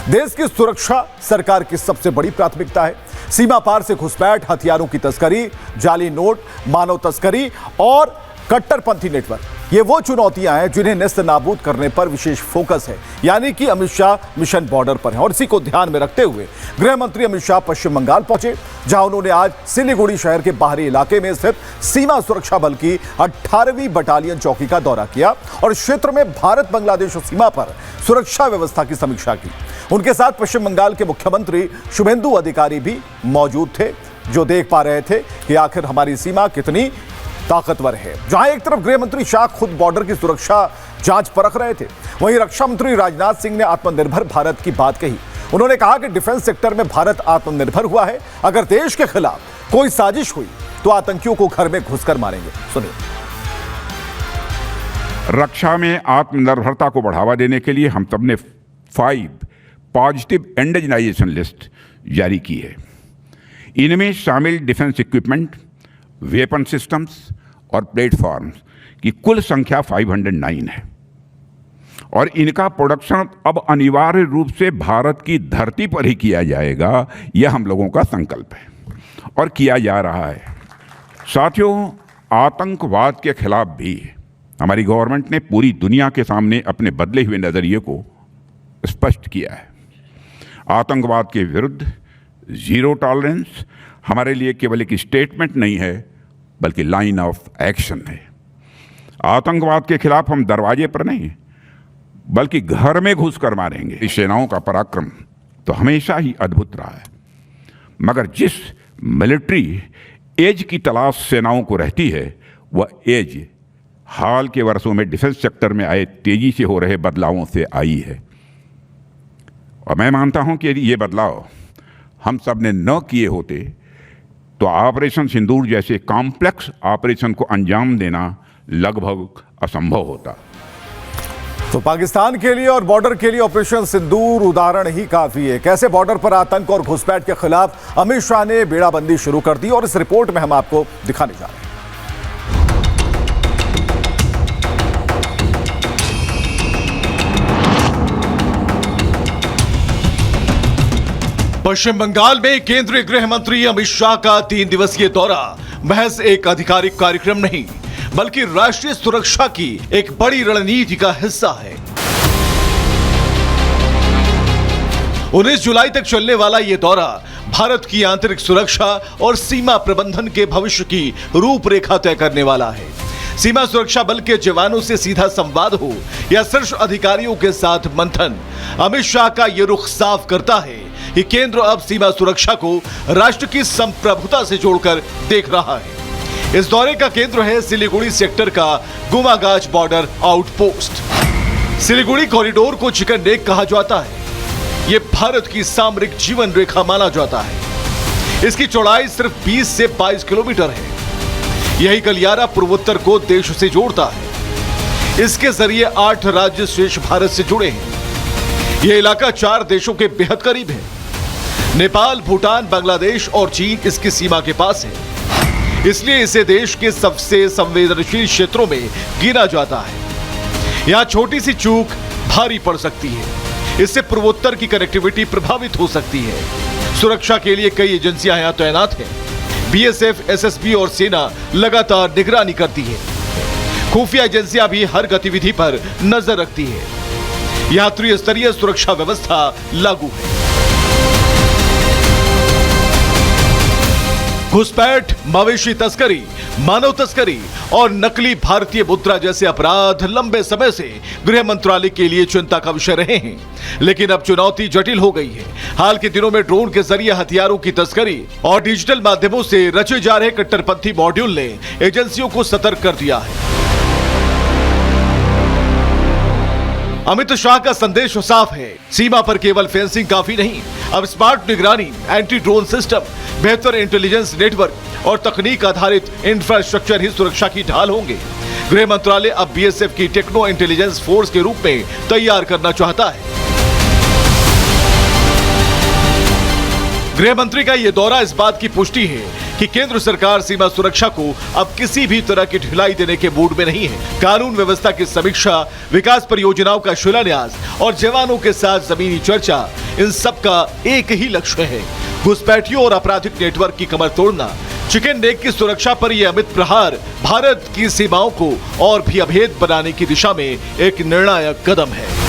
देश की सुरक्षा सरकार की सबसे बड़ी प्राथमिकता है। सीमा पार से घुसपैठ, हथियारों की तस्करी, जाली नोट, मानव तस्करी और कट्टरपंथी नेटवर्क, ये वो चुनौतियां हैं जिन्हें नेस्त नाबूद करने पर विशेष फोकस है। यानी कि अमित शाह मिशन बॉर्डर पर है और इसी को ध्यान में रखते हुए गृह मंत्री अमित शाह पश्चिम बंगाल पहुंचे, जहां उन्होंने आज सिलीगुड़ी शहर के बाहरी इलाके में स्थित सीमा सुरक्षा बल की 18वीं बटालियन चौकी का दौरा किया और क्षेत्र में भारत बांग्लादेश सीमा पर सुरक्षा व्यवस्था की समीक्षा की। उनके साथ पश्चिम बंगाल के मुख्यमंत्री शुभेंदु अधिकारी भी मौजूद थे, जो देख पा रहे थे कि आखिर हमारी सीमा कितनी ताकतवर है। जहां एक तरफ गृह मंत्री शाह खुद बॉर्डर की सुरक्षा जांच परख रहे थे, वहीं रक्षा मंत्री राजनाथ सिंह ने आत्मनिर्भर भारत की बात कही। उन्होंने कहा कि डिफेंस सेक्टर में भारत आत्मनिर्भर हुआ है। अगर देश के खिलाफ कोई साजिश हुई तो आतंकियों को घर में घुसकर मारेंगे। सुनिए। रक्षा में आत्मनिर्भरता को बढ़ावा देने के लिए हम सबने 5 पॉजिटिव इंडिजिनाइजेशन लिस्ट जारी की है। इनमें शामिल डिफेंस इक्विपमेंट, वेपन सिस्टम्स और प्लेटफॉर्म्स की कुल संख्या 509 है और इनका प्रोडक्शन अब अनिवार्य रूप से भारत की धरती पर ही किया जाएगा, यह हम लोगों का संकल्प है और किया जा रहा है। साथियों, आतंकवाद के खिलाफ भी हमारी गवर्नमेंट ने पूरी दुनिया के सामने अपने बदले हुए नज़रिए को स्पष्ट किया है। आतंकवाद के विरुद्ध जीरो टॉलरेंस हमारे लिए केवल एक स्टेटमेंट नहीं है, बल्कि लाइन ऑफ एक्शन है। आतंकवाद के खिलाफ हम दरवाजे पर नहीं, बल्कि घर में घुसकर मारेंगे। इस सेनाओं का पराक्रम तो हमेशा ही अद्भुत रहा है, मगर जिस मिलिट्री एज की तलाश सेनाओं को रहती है, वह एज हाल के वर्षों में डिफेंस सेक्टर में आए तेजी से हो रहे बदलावों से आई है। और मैं मानता हूं कि यदि ये बदलाव हम सब ने न किए होते तो ऑपरेशन सिंदूर जैसे कॉम्प्लेक्स ऑपरेशन को अंजाम देना लगभग असंभव होता। तो पाकिस्तान के लिए और बॉर्डर के लिए ऑपरेशन सिंदूर उदाहरण ही काफी है। कैसे बॉर्डर पर आतंक और घुसपैठ के खिलाफ अमित शाह ने बेड़ाबंदी शुरू कर दी और इस रिपोर्ट में हम आपको दिखाने जा रहे हैं। पश्चिम बंगाल में केंद्रीय गृह मंत्री अमित शाह का 3 दिवसीय दौरा महज एक आधिकारिक कार्यक्रम नहीं, बल्कि राष्ट्रीय सुरक्षा की एक बड़ी रणनीति का हिस्सा है। 19 जुलाई तक चलने वाला यह दौरा भारत की आंतरिक सुरक्षा और सीमा प्रबंधन के भविष्य की रूपरेखा तय करने वाला है। सीमा सुरक्षा बल के जवानों से सीधा संवाद हो या शीर्ष अधिकारियों के साथ मंथन, अमित शाह का यह रुख साफ करता है कि केंद्र अब सीमा सुरक्षा को राष्ट्र की संप्रभुता से जोड़कर देख रहा है। इस दौरे का केंद्र है सिलीगुड़ी सेक्टर का गुमागाज बॉर्डर आउटपोस्ट। सिलीगुड़ी कॉरिडोर को चिकन नेक कहा जाता है। यह भारत की सामरिक जीवन रेखा माना जाता है। इसकी चौड़ाई सिर्फ 20 से 22 किलोमीटर है। यही गलियारा पूर्वोत्तर को देश से जोड़ता है। इसके जरिए 8 राज्य शेष भारत से जुड़े हैं। यह इलाका 4 देशों के बेहद करीब है। नेपाल, भूटान, बांग्लादेश और चीन इसकी सीमा के पास है। इसलिए इसे देश के सबसे संवेदनशील क्षेत्रों में गिना जाता है। यहां छोटी सी चूक भारी पड़ सकती है। इससे पूर्वोत्तर की कनेक्टिविटी प्रभावित हो सकती है। सुरक्षा के लिए कई एजेंसियां यहां तैनात हैं। बीएसएफ, एसएसबी और सेना लगातार निगरानी करती है। खुफिया एजेंसियां भी हर गतिविधि पर नजर रखती है। यहां त्रिस्तरीय सुरक्षा व्यवस्था लागू है। घुसपैठ, मवेशी तस्करी, मानव तस्करी और नकली भारतीय मुद्रा जैसे अपराध लंबे समय से गृह मंत्रालय के लिए चिंता का विषय रहे हैं, लेकिन अब चुनौती जटिल हो गई है। हाल के दिनों में ड्रोन के जरिए हथियारों की तस्करी और डिजिटल माध्यमों से रचे जा रहे कट्टरपंथी मॉड्यूल ने एजेंसियों को सतर्क कर दिया है। अमित शाह का संदेश साफ है। सीमा पर केवल फेंसिंग काफी नहीं, अब स्मार्ट निगरानी, एंटी ड्रोन सिस्टम, बेहतर इंटेलिजेंस नेटवर्क और तकनीक आधारित इंफ्रास्ट्रक्चर ही सुरक्षा की ढाल होंगे। गृह मंत्रालय अब बीएसएफ की टेक्नो इंटेलिजेंस फोर्स के रूप में तैयार करना चाहता है। गृह मंत्री का यह दौरा इस बात की पुष्टि है कि केंद्र सरकार सीमा सुरक्षा को अब किसी भी तरह की ढिलाई देने के मूड में नहीं है। कानून व्यवस्था की समीक्षा, विकास परियोजनाओं का शिलान्यास और जवानों के साथ जमीनी चर्चा, इन सब का एक ही लक्ष्य है, घुसपैठियों और आपराधिक नेटवर्क की कमर तोड़ना। चिकन नेक की सुरक्षा पर यह अमित प्रहार भारत की सीमाओं को और भी अभेद बनाने की दिशा में एक निर्णायक कदम है।